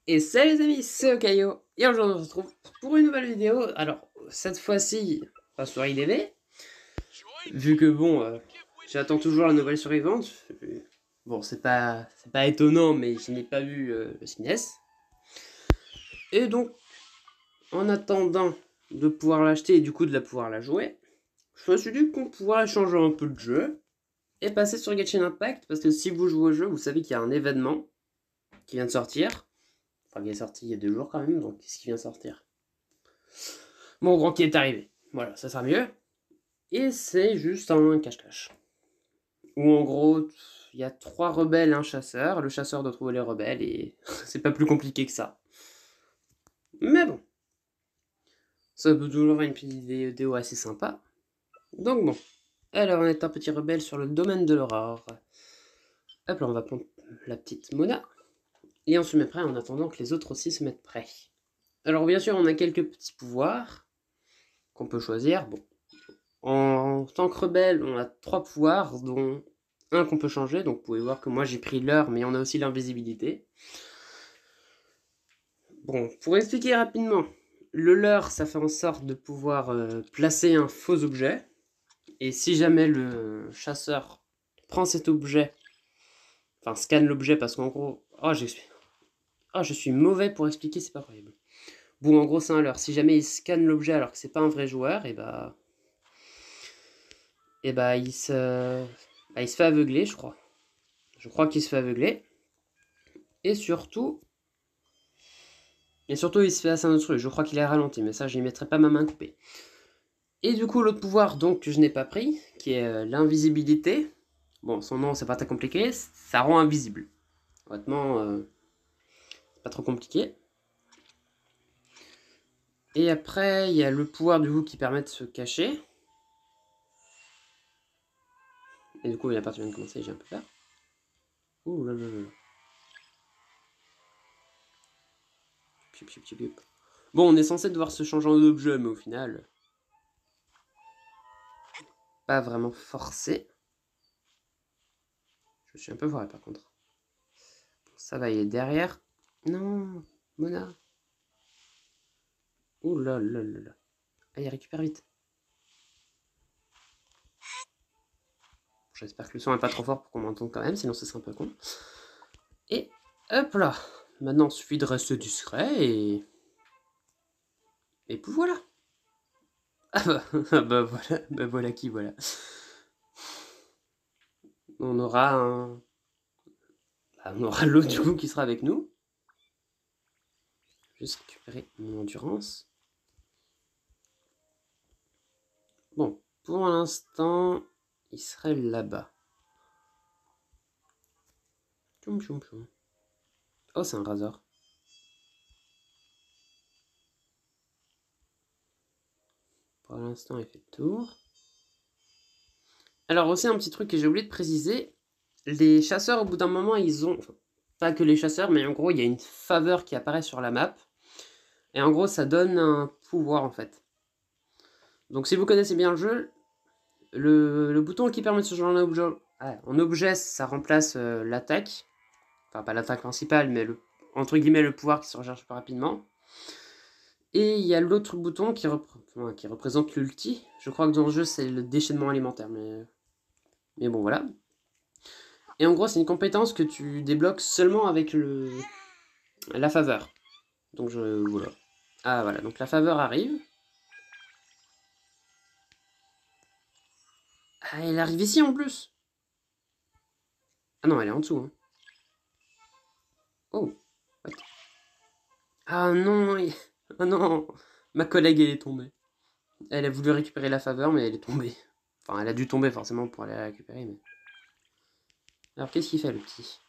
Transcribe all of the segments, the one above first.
Et salut les amis, c'est Okayo. Et aujourd'hui on se retrouve pour une nouvelle vidéo. Alors cette fois-ci, pas sur IDV. Vu que bon, j'attends toujours la nouvelle survivante. Bon, c'est pas étonnant, mais je n'ai pas vu le SNES. Et donc, en attendant de pouvoir l'acheter et du coup de pouvoir la jouer, je me suis dit qu'on pourrait changer un peu de jeu et passer sur Genshin Impact. Parce que si vous jouez au jeu, vous savez qu'il y a un événement qui vient de sortir. Enfin, qui est sorti il y a 2 jours quand même, donc qu'est-ce qui vient de sortir? Mon grand qui est arrivé. Voilà, ça sera mieux. Et c'est juste un cache-cache. Où en gros, il y a 3 rebelles et un chasseur. Le chasseur doit trouver les rebelles et c'est pas plus compliqué que ça. Mais bon, ça peut toujours être une petite vidéo assez sympa. Donc bon, alors on est un petit rebelle sur le domaine de l'aurore. Hop là, on va prendre la petite Mona. Et on se met prêt en attendant que les autres aussi se mettent prêts. Alors bien sûr, on a quelques petits pouvoirs qu'on peut choisir. Bon, en tant que rebelle, on a 3 pouvoirs, dont un qu'on peut changer. Donc vous pouvez voir que moi j'ai pris l'heure, mais on a aussi l'invisibilité. Bon, pour expliquer rapidement, le leurre, ça fait en sorte de pouvoir placer un faux objet. Et si jamais le chasseur prend cet objet, enfin scanne l'objet, parce qu'en gros, je suis mauvais pour expliquer, c'est pas croyable. Bon, en gros, c'est un leurre. Si jamais il scanne l'objet alors que c'est pas un vrai joueur, il se fait aveugler, je crois. Je crois qu'il se fait aveugler. Et surtout, il se fait assez un autre truc. Je crois qu'il est ralenti, mais ça, je n'y mettrai pas ma main coupée. Et du coup, l'autre pouvoir donc que je n'ai pas pris, qui est l'invisibilité. Bon, son nom, c'est pas très compliqué. Ça rend invisible. Honnêtement, c'est pas trop compliqué. Et après, il y a le pouvoir du coup qui permet de se cacher. Et du coup, la partie vient de commencer, j'ai un peu peur. Ouh là là là. Bon, on est censé devoir se changer en objet, mais au final, pas vraiment forcé. Je suis un peu foiré par contre. Bon, ça va, il est derrière. Non, Mona. Ouh là là là là. Allez, récupère vite. J'espère que le son est pas trop fort pour qu'on m'entende quand même, sinon ce serait un peu con. Et hop là. Maintenant, il suffit de rester discret et... Et puis voilà. Ah bah voilà, bah voilà qui voilà. On aura un... on aura l'autre du coup qui sera avec nous. Juste récupérer mon endurance. Bon, pour l'instant, il serait là-bas. Tchoum tchoum tchoum. Oh, c'est un rasoir. Pour l'instant, il fait le tour. Alors aussi, un petit truc que j'ai oublié de préciser. Les chasseurs, au bout d'un moment, ils ont... Enfin, pas que les chasseurs, mais en gros, il y a une faveur qui apparaît sur la map. Et en gros, ça donne un pouvoir, en fait. Donc si vous connaissez bien le jeu, le bouton qui permet de se changer en objet, ça remplace l'attaque. Enfin, pas l'attaque principale, mais entre guillemets le pouvoir qui se recharge plus rapidement. Et il y a l'autre bouton qui représente l'ulti. Je crois que dans le jeu, c'est le déchaînement alimentaire, mais bon, voilà. Et en gros, c'est une compétence que tu débloques seulement avec la faveur. Donc, voilà. Ah, voilà, donc la faveur arrive. Ah, elle arrive ici en plus. Ah non, elle est en dessous. Hein. Oh, what? Ah non, ah non, ma collègue, elle est tombée. Elle a voulu récupérer la faveur, mais elle est tombée. Enfin, elle a dû tomber forcément pour aller la récupérer, mais... Alors, qu'est-ce qu'il fait, le petit?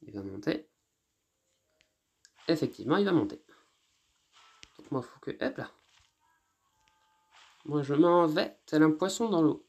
Il va monter. Effectivement, il va monter. Donc moi, il faut que... Hop là. Moi, je m'en vais tel un poisson dans l'eau.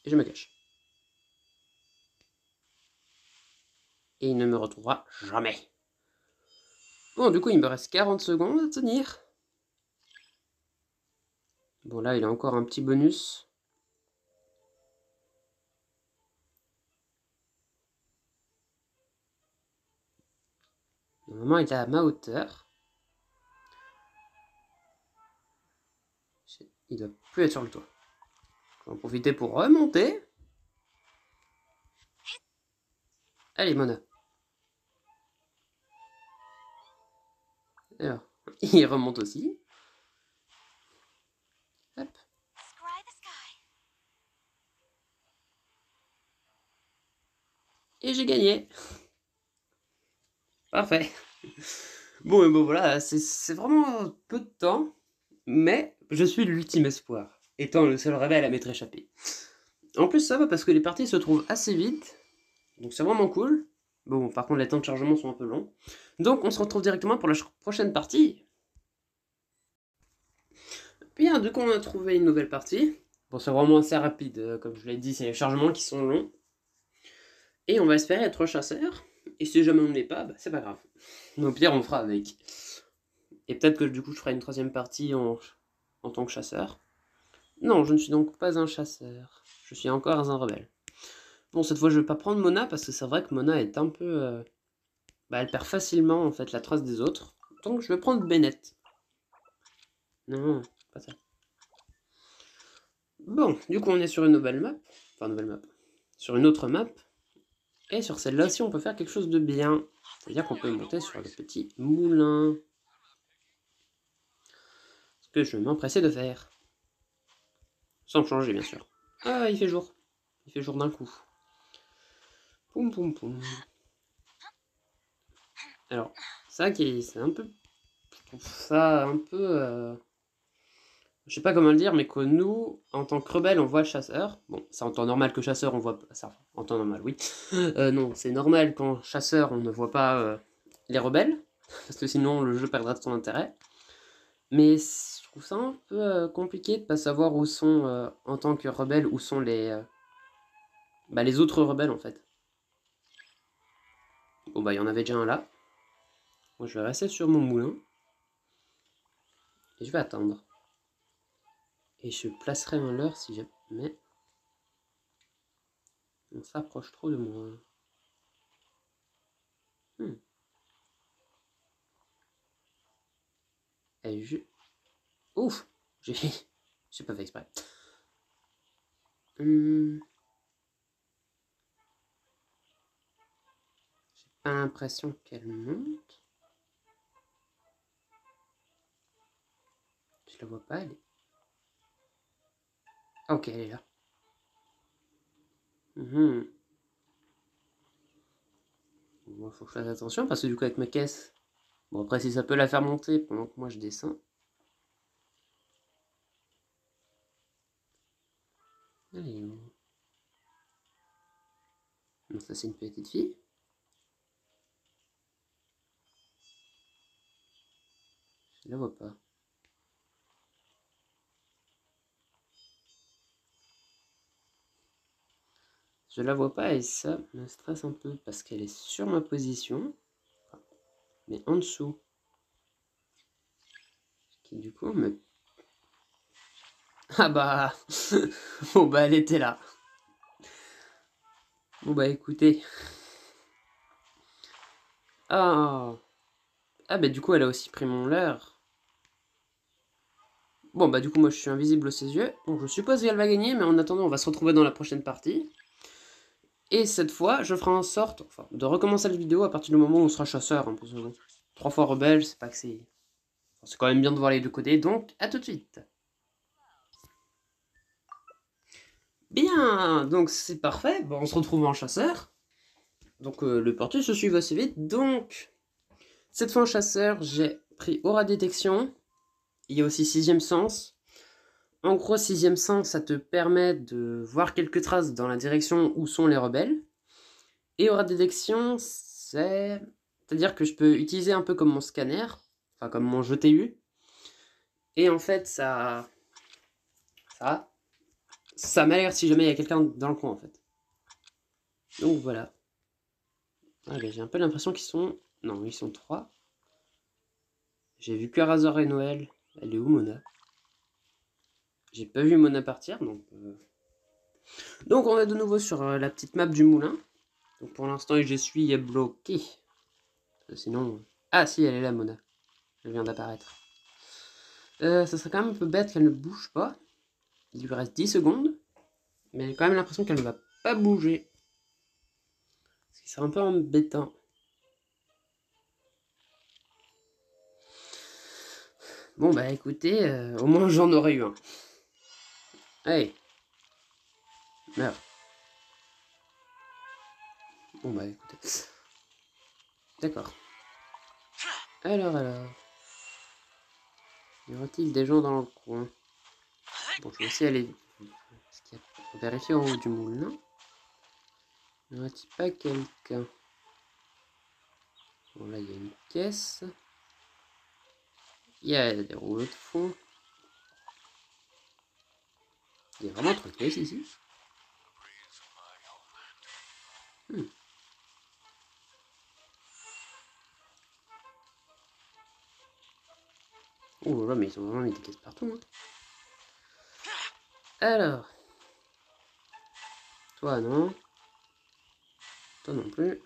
Et je me cache. Et il ne me retrouvera jamais. Bon, du coup, il me reste 40 secondes à tenir. Bon, là, il a encore un petit bonus. Normalement, il est à ma hauteur. Il doit plus être sur le toit. Je vais en profiter pour remonter. Allez, Mona. Alors, il remonte aussi. Hop. Et j'ai gagné. Parfait. Bon, bon voilà, c'est vraiment peu de temps, mais je suis l'ultime espoir, étant le seul rebelle à m'être échappé. En plus, ça va parce que les parties se trouvent assez vite, donc c'est vraiment cool. Bon, par contre, les temps de chargement sont un peu longs. Donc, on se retrouve directement pour la prochaine partie. Bien, du coup, on a trouvé une nouvelle partie. Bon, c'est vraiment assez rapide, comme je l'ai dit, c'est les chargements qui sont longs. Et on va espérer être chasseur. Et si jamais on ne l'est pas, bah, c'est pas grave. Au pire, on fera avec. Et peut-être que du coup, je ferai une troisième partie en tant que chasseur. Non, je ne suis donc pas un chasseur. Je suis encore un rebelle. Bon, cette fois, je vais pas prendre Mona, parce que c'est vrai que Mona est un peu... Bah, elle perd facilement, en fait, la trace des autres. Donc, je vais prendre Bennett. Non, pas ça. Bon, du coup, on est sur une nouvelle map. Enfin, nouvelle map. Sur une autre map. Et sur celle-là aussi, on peut faire quelque chose de bien. C'est-à-dire qu'on peut monter sur le petit moulin. Ce que je vais m'empresser de faire. Sans changer, bien sûr. Ah, il fait jour. Il fait jour d'un coup. Poum, poum, poum. Alors, ça qui c'est un peu... Je trouve ça un peu... Je sais pas comment le dire, mais que nous, en tant que rebelles, on voit le chasseur. Bon, c'est en temps normal que chasseur, on voit... Ça, en temps normal, oui. Non, c'est normal qu'en chasseur, on ne voit pas les rebelles. Parce que sinon, le jeu perdra de son intérêt. Mais je trouve ça un peu compliqué de pas savoir où sont, en tant que rebelle, où sont les autres rebelles, en fait. Bon, bah, il y en avait déjà un là. Moi, je vais rester sur mon moulin. Et je vais attendre. Et je placerai un leurre si jamais on s'approche trop de moi. Et je... Ouf! J'ai pas fait exprès. J'ai pas l'impression qu'elle monte. Je la vois pas, elle est... Ok, elle est là. Bon, faut que je fasse attention parce que du coup avec ma caisse... Bon après si ça peut la faire monter pendant que moi je descends. Elle est où? Non, ça c'est une petite fille. Je la vois pas. Je la vois pas et ça me stresse un peu parce qu'elle est sur ma position. Mais en dessous. Qui du coup me... Ah bah... Bon bah elle était là. Bon bah écoutez. Ah. Ah bah du coup elle a aussi pris mon leurre. Bon bah du coup moi je suis invisible aux ses yeux. Donc je suppose qu'elle va gagner, mais en attendant on va se retrouver dans la prochaine partie. Et cette fois je ferai en sorte de recommencer la vidéo à partir du moment où on sera chasseur. Hein, parce que, bon, 3 fois rebelle, c'est pas que c'est... C'est quand même bien de voir les deux côtés, donc à tout de suite. Bien, donc c'est parfait, bon, on se retrouve en chasseur. Donc le parti se suit assez vite, donc... Cette fois en chasseur, j'ai pris aura détection. Il y a aussi 6ème sens. En gros, 6ème sens, ça te permet de voir quelques traces dans la direction où sont les rebelles. Et aura détection, c'est-à-dire que je peux utiliser un peu comme mon scanner, enfin comme mon jeu TU. Et en fait, ça m'alerte si jamais il y a quelqu'un dans le coin, en fait. Donc voilà. Ah, j'ai un peu l'impression qu'ils sont... Non, ils sont 3. J'ai vu que Razor et Noël. Elle est où, Mona? J'ai pas vu Mona partir, donc... Donc on est de nouveau sur la petite map du moulin. Donc pour l'instant, je suis bloqué. Sinon... Ah si, elle est là, Mona. Elle vient d'apparaître. Ça serait quand même un peu bête qu'elle ne bouge pas. Il lui reste 10 secondes. Mais j'ai quand même l'impression qu'elle ne va pas bouger. Ce qui serait un peu embêtant. Bon bah écoutez, au moins j'en aurais eu un. Allez. Meurs. Bon bah écoutez. D'accord. Alors. Y aura-t-il des gens dans le coin? Bon, je vais aussi aller... Est-ce qu'il y a... vérifier en haut du moulin. Y aura-t-il pas quelqu'un? Bon là il y a une caisse. Il y a des rouleaux de fond. Il y a vraiment 3 caisses ici. Oh là, mais ils ont vraiment mis des caisses partout. Hein. Alors. Toi, non. Toi non plus.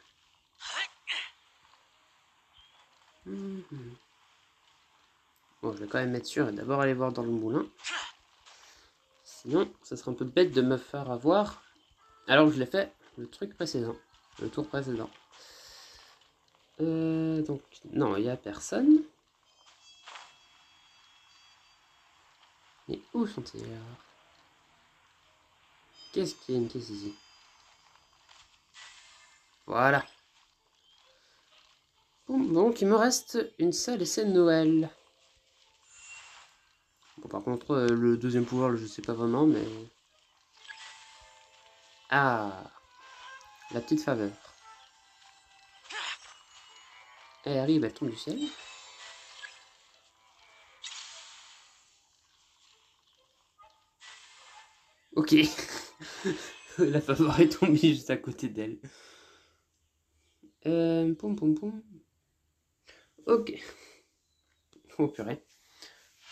Bon, je vais quand même être sûr et d'abord aller voir dans le moulin. Sinon, ça serait un peu bête de me faire avoir. Alors que je l'ai fait le truc précédent. Le tour précédent. Donc, non, il n'y a personne. Mais où sont-ils alors? Qu'est-ce qu'il y a une caisse ici? Voilà. Bon, donc, il me reste une seule et c'est Noël. Bon, par contre, le deuxième pouvoir, je sais pas vraiment, mais... Ah, la petite faveur. Elle arrive, elle tombe du ciel. Ok. La faveur est tombée juste à côté d'elle. Poum poum poum. Ok. Oh purée.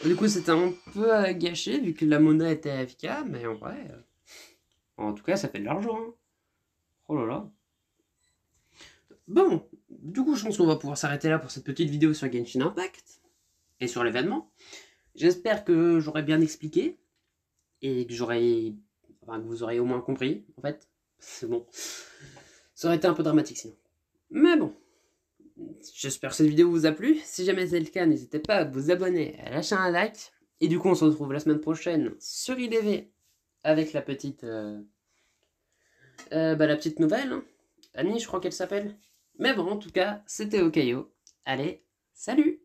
Du coup, c'était un peu gâché vu que la monnaie était AFK, mais en vrai... en tout cas, ça fait de l'argent. Hein. Oh là là. Bon, du coup, je pense qu'on va pouvoir s'arrêter là pour cette petite vidéo sur Genshin Impact et sur l'événement. J'espère que j'aurai bien expliqué et que enfin, que vous aurez au moins compris, en fait. C'est bon. Ça aurait été un peu dramatique sinon. Mais bon. J'espère que cette vidéo vous a plu. Si jamais c'est le cas, n'hésitez pas à vous abonner, à lâcher un like. Et du coup, on se retrouve la semaine prochaine sur IDV avec la petite nouvelle. Hein. Annie, je crois qu'elle s'appelle. Mais bon, en tout cas, c'était Okayo. Allez, salut!